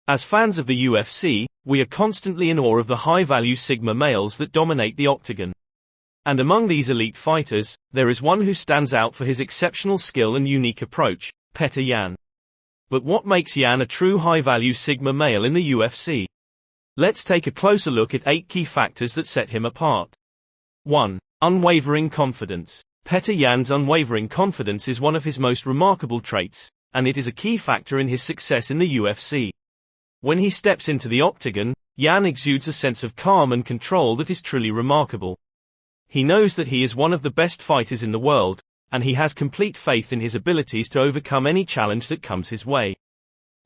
As fans of the UFC, we are constantly in awe of the high-value Sigma males that dominate the octagon. And among these elite fighters, there is one who stands out for his exceptional skill and unique approach, Petr. But what makes Jan a true high-value Sigma male in the UFC? Let's take a closer look at 8 key factors that set him apart. 1. Unwavering confidence. Petr.'s unwavering confidence is one of his most remarkable traits, and it is a key factor in his success in the UFC. When he steps into the octagon, Jan exudes a sense of calm and control that is truly remarkable. He knows that he is one of the best fighters in the world, and he has complete faith in his abilities to overcome any challenge that comes his way.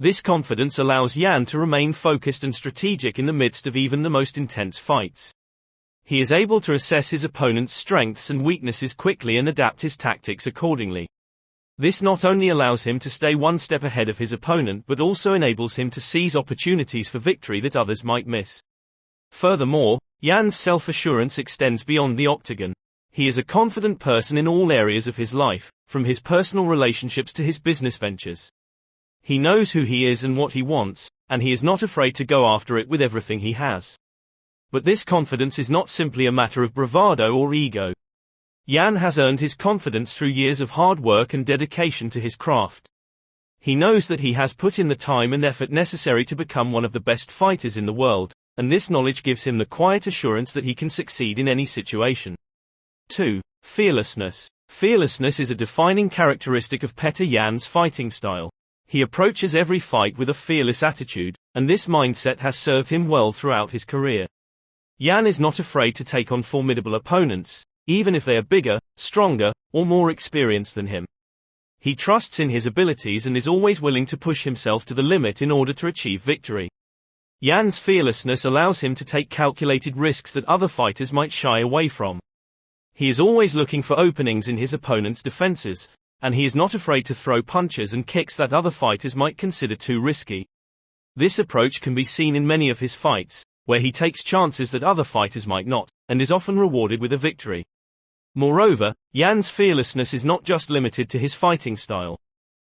This confidence allows Jan to remain focused and strategic in the midst of even the most intense fights. He is able to assess his opponent's strengths and weaknesses quickly and adapt his tactics accordingly. This not only allows him to stay one step ahead of his opponent but also enables him to seize opportunities for victory that others might miss. Furthermore, Jan's self-assurance extends beyond the octagon. He is a confident person in all areas of his life, from his personal relationships to his business ventures. He knows who he is and what he wants, and he is not afraid to go after it with everything he has. But this confidence is not simply a matter of bravado or ego. Jan has earned his confidence through years of hard work and dedication to his craft. He knows that he has put in the time and effort necessary to become one of the best fighters in the world, and this knowledge gives him the quiet assurance that he can succeed in any situation. 2. Fearlessness. Fearlessness is a defining characteristic of Petr.'s fighting style. He approaches every fight with a fearless attitude, and this mindset has served him well throughout his career. Jan is not afraid to take on formidable opponents, even if they are bigger, stronger, or more experienced than him. He trusts in his abilities and is always willing to push himself to the limit in order to achieve victory. Jan's fearlessness allows him to take calculated risks that other fighters might shy away from. He is always looking for openings in his opponent's defenses, and he is not afraid to throw punches and kicks that other fighters might consider too risky. This approach can be seen in many of his fights, where he takes chances that other fighters might not, and is often rewarded with a victory. Moreover, Jan's fearlessness is not just limited to his fighting style.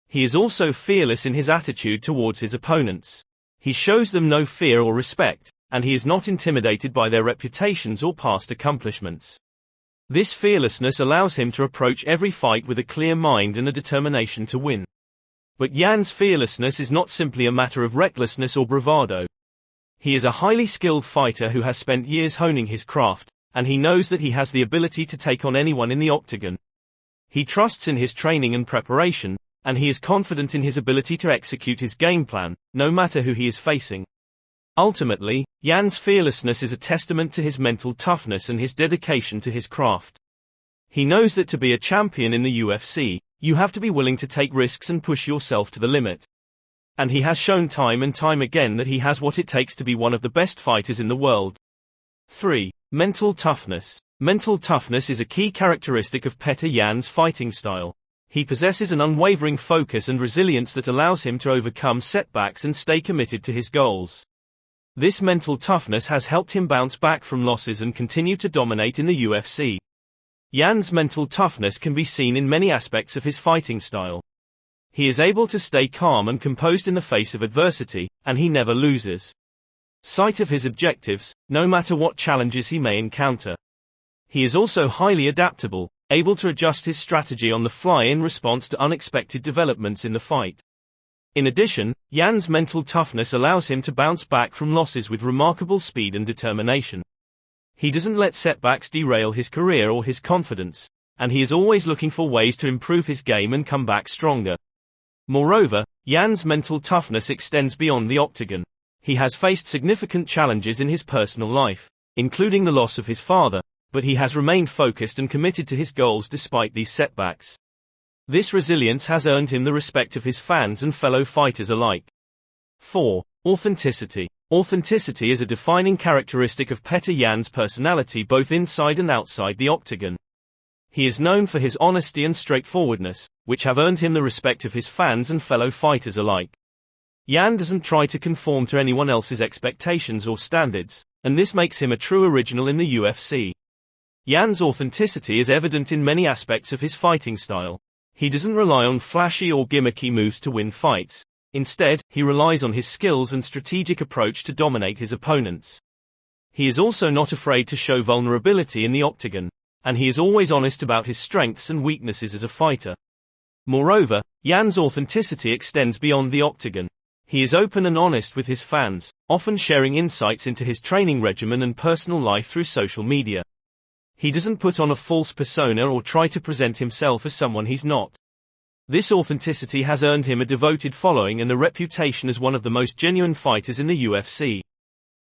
He is also fearless in his attitude towards his opponents. He shows them no fear or respect, and he is not intimidated by their reputations or past accomplishments. This fearlessness allows him to approach every fight with a clear mind and a determination to win. But Jan's fearlessness is not simply a matter of recklessness or bravado. He is a highly skilled fighter who has spent years honing his craft, and he knows that he has the ability to take on anyone in the octagon. He trusts in his training and preparation, and he is confident in his ability to execute his game plan, no matter who he is facing. Ultimately, Jan's fearlessness is a testament to his mental toughness and his dedication to his craft. He knows that to be a champion in the UFC, you have to be willing to take risks and push yourself to the limit. And he has shown time and time again that he has what it takes to be one of the best fighters in the world. 3. Mental toughness. Mental toughness is a key characteristic of Petr.'s fighting style. He possesses an unwavering focus and resilience that allows him to overcome setbacks and stay committed to his goals. This mental toughness has helped him bounce back from losses and continue to dominate in the UFC. Jan's mental toughness can be seen in many aspects of his fighting style. He is able to stay calm and composed in the face of adversity, and he never loses sight of his objectives, no matter what challenges he may encounter. He is also highly adaptable, able to adjust his strategy on the fly in response to unexpected developments in the fight. In addition, Jan's mental toughness allows him to bounce back from losses with remarkable speed and determination. He doesn't let setbacks derail his career or his confidence, and he is always looking for ways to improve his game and come back stronger. Moreover, Jan's mental toughness extends beyond the octagon. He has faced significant challenges in his personal life, including the loss of his father, but he has remained focused and committed to his goals despite these setbacks. This resilience has earned him the respect of his fans and fellow fighters alike. 4. Authenticity. Authenticity is a defining characteristic of Petr.'s personality both inside and outside the octagon. He is known for his honesty and straightforwardness, which have earned him the respect of his fans and fellow fighters alike. Jan doesn't try to conform to anyone else's expectations or standards, and this makes him a true original in the UFC. Jan's authenticity is evident in many aspects of his fighting style. He doesn't rely on flashy or gimmicky moves to win fights. Instead, he relies on his skills and strategic approach to dominate his opponents. He is also not afraid to show vulnerability in the octagon, and he is always honest about his strengths and weaknesses as a fighter. Moreover, Jan's authenticity extends beyond the octagon. He is open and honest with his fans, often sharing insights into his training regimen and personal life through social media. He doesn't put on a false persona or try to present himself as someone he's not. This authenticity has earned him a devoted following and a reputation as one of the most genuine fighters in the UFC.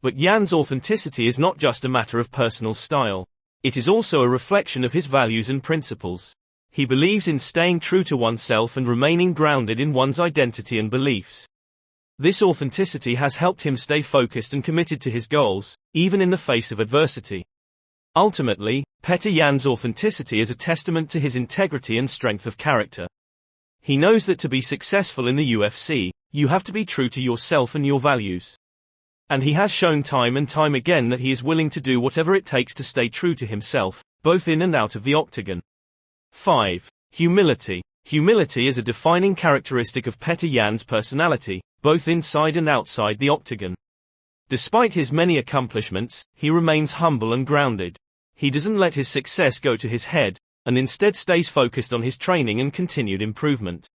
But Jan's authenticity is not just a matter of personal style. It is also a reflection of his values and principles. He believes in staying true to oneself and remaining grounded in one's identity and beliefs. This authenticity has helped him stay focused and committed to his goals, even in the face of adversity. Ultimately, Petr Jan's authenticity is a testament to his integrity and strength of character. He knows that to be successful in the UFC, you have to be true to yourself and your values. And he has shown time and time again that he is willing to do whatever it takes to stay true to himself, both in and out of the octagon. 5. Humility. Humility is a defining characteristic of Petr Jan's personality, both inside and outside the octagon. Despite his many accomplishments, he remains humble and grounded. He doesn't let his success go to his head, and instead stays focused on his training and continued improvement.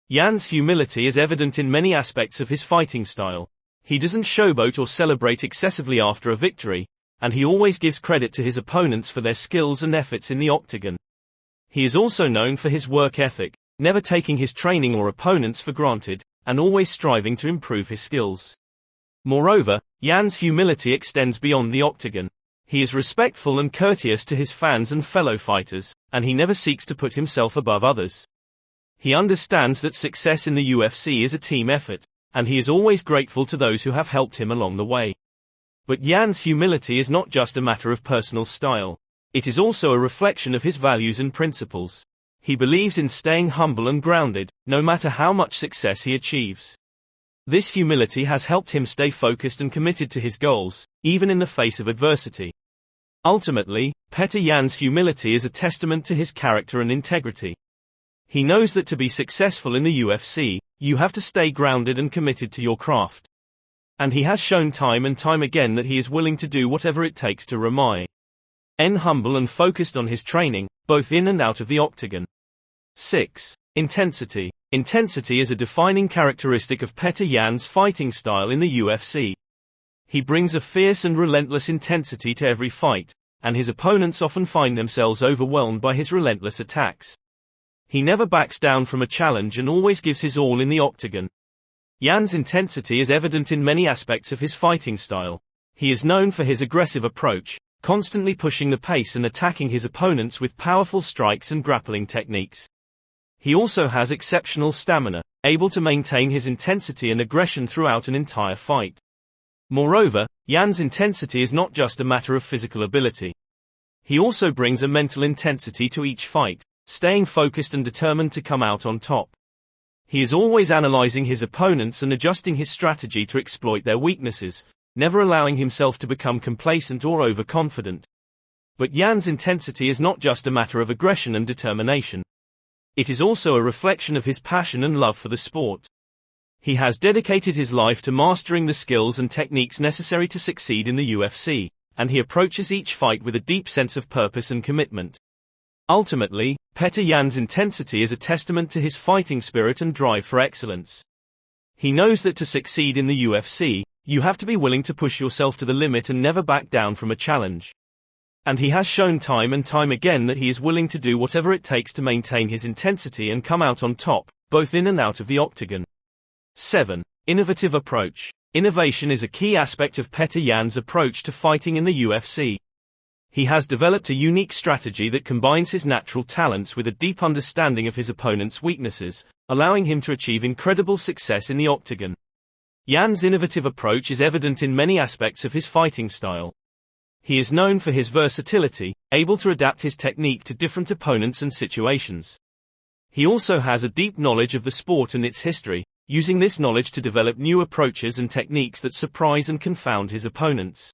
Jan's humility is evident in many aspects of his fighting style. He doesn't showboat or celebrate excessively after a victory, and he always gives credit to his opponents for their skills and efforts in the octagon. He is also known for his work ethic, never taking his training or opponents for granted, and always striving to improve his skills. Moreover, Jan's humility extends beyond the octagon. He is respectful and courteous to his fans and fellow fighters, and he never seeks to put himself above others. He understands that success in the UFC is a team effort, and he is always grateful to those who have helped him along the way. But Jan's humility is not just a matter of personal style. It is also a reflection of his values and principles. He believes in staying humble and grounded, no matter how much success he achieves. This humility has helped him stay focused and committed to his goals, even in the face of adversity. Ultimately, Petr Jan's humility is a testament to his character and integrity. He knows that to be successful in the UFC, you have to stay grounded and committed to your craft. And he has shown time and time again that he is willing to do whatever it takes to remain humble and focused on his training, both in and out of the octagon. 6. Intensity. Intensity is a defining characteristic of Petr Jan's fighting style in the UFC. He brings a fierce and relentless intensity to every fight, and his opponents often find themselves overwhelmed by his relentless attacks. He never backs down from a challenge and always gives his all in the octagon. Jan's intensity is evident in many aspects of his fighting style. He is known for his aggressive approach, constantly pushing the pace and attacking his opponents with powerful strikes and grappling techniques. He also has exceptional stamina, able to maintain his intensity and aggression throughout an entire fight. Moreover, Jan's intensity is not just a matter of physical ability. He also brings a mental intensity to each fight, staying focused and determined to come out on top. He is always analyzing his opponents and adjusting his strategy to exploit their weaknesses, never allowing himself to become complacent or overconfident. But Jan's intensity is not just a matter of aggression and determination. It is also a reflection of his passion and love for the sport. He has dedicated his life to mastering the skills and techniques necessary to succeed in the UFC, and he approaches each fight with a deep sense of purpose and commitment. Ultimately, Petr Jan's intensity is a testament to his fighting spirit and drive for excellence. He knows that to succeed in the UFC, you have to be willing to push yourself to the limit and never back down from a challenge. And he has shown time and time again that he is willing to do whatever it takes to maintain his intensity and come out on top, both in and out of the octagon. 7. Innovative approach. Innovation is a key aspect of Petr Jan's approach to fighting in the UFC. He has developed a unique strategy that combines his natural talents with a deep understanding of his opponent's weaknesses, allowing him to achieve incredible success in the octagon. Jan's innovative approach is evident in many aspects of his fighting style. He is known for his versatility, able to adapt his technique to different opponents and situations. He also has a deep knowledge of the sport and its history, using this knowledge to develop new approaches and techniques that surprise and confound his opponents.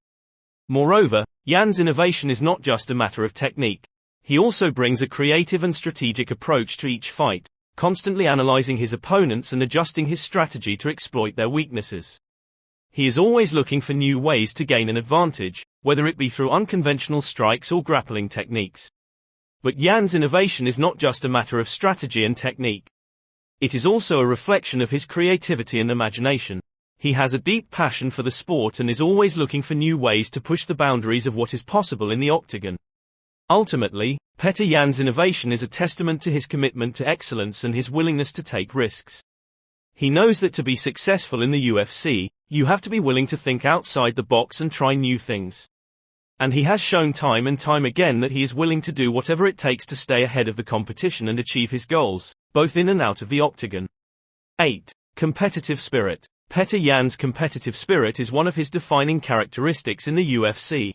Moreover, Jan's innovation is not just a matter of technique. He also brings a creative and strategic approach to each fight, constantly analyzing his opponents and adjusting his strategy to exploit their weaknesses. He is always looking for new ways to gain an advantage, whether it be through unconventional strikes or grappling techniques. But Jan's innovation is not just a matter of strategy and technique. It is also a reflection of his creativity and imagination. He has a deep passion for the sport and is always looking for new ways to push the boundaries of what is possible in the octagon. Ultimately, Petr Yan's innovation is a testament to his commitment to excellence and his willingness to take risks. He knows that to be successful in the UFC, you have to be willing to think outside the box and try new things. And he has shown time and time again that he is willing to do whatever it takes to stay ahead of the competition and achieve his goals, both in and out of the octagon. 8. Competitive spirit. Petr Yan's competitive spirit is one of his defining characteristics in the UFC.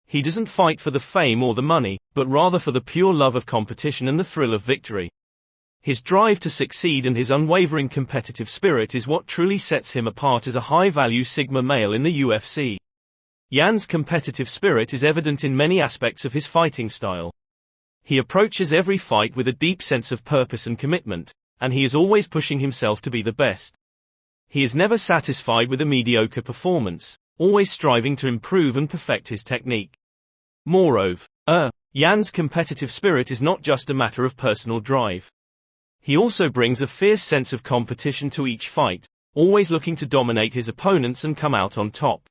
He doesn't fight for the fame or the money, but rather for the pure love of competition and the thrill of victory. His drive to succeed and his unwavering competitive spirit is what truly sets him apart as a high-value Sigma male in the UFC. Jan's competitive spirit is evident in many aspects of his fighting style. He approaches every fight with a deep sense of purpose and commitment, and he is always pushing himself to be the best. He is never satisfied with a mediocre performance, always striving to improve and perfect his technique. Moreover, Jan's competitive spirit is not just a matter of personal drive. He also brings a fierce sense of competition to each fight, always looking to dominate his opponents and come out on top.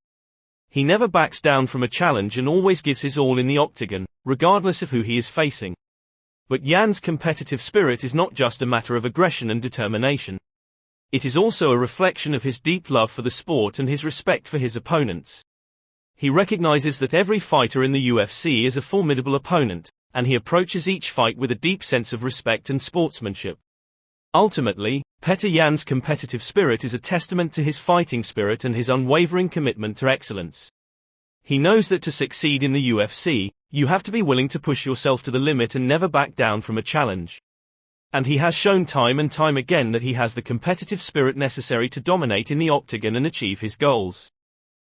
He never backs down from a challenge and always gives his all in the octagon, regardless of who he is facing. But Jan's competitive spirit is not just a matter of aggression and determination. It is also a reflection of his deep love for the sport and his respect for his opponents. He recognizes that every fighter in the UFC is a formidable opponent, and he approaches each fight with a deep sense of respect and sportsmanship. Ultimately, Petr Yan's competitive spirit is a testament to his fighting spirit and his unwavering commitment to excellence. He knows that to succeed in the UFC, you have to be willing to push yourself to the limit and never back down from a challenge. And he has shown time and time again that he has the competitive spirit necessary to dominate in the octagon and achieve his goals.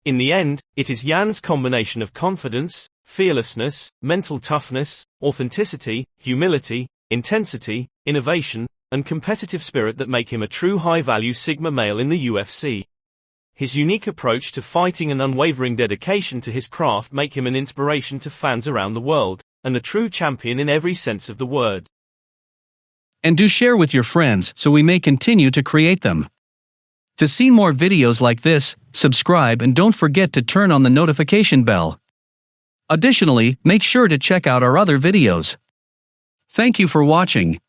In the end, it is Jan's combination of confidence, fearlessness, mental toughness, authenticity, humility, intensity, innovation, and competitive spirit that make him a true high-value Sigma male in the UFC. His unique approach to fighting and unwavering dedication to his craft make him an inspiration to fans around the world, and a true champion in every sense of the word. And do share with your friends so we may continue to create them. To see more videos like this, subscribe and don't forget to turn on the notification bell. Additionally, make sure to check out our other videos. Thank you for watching.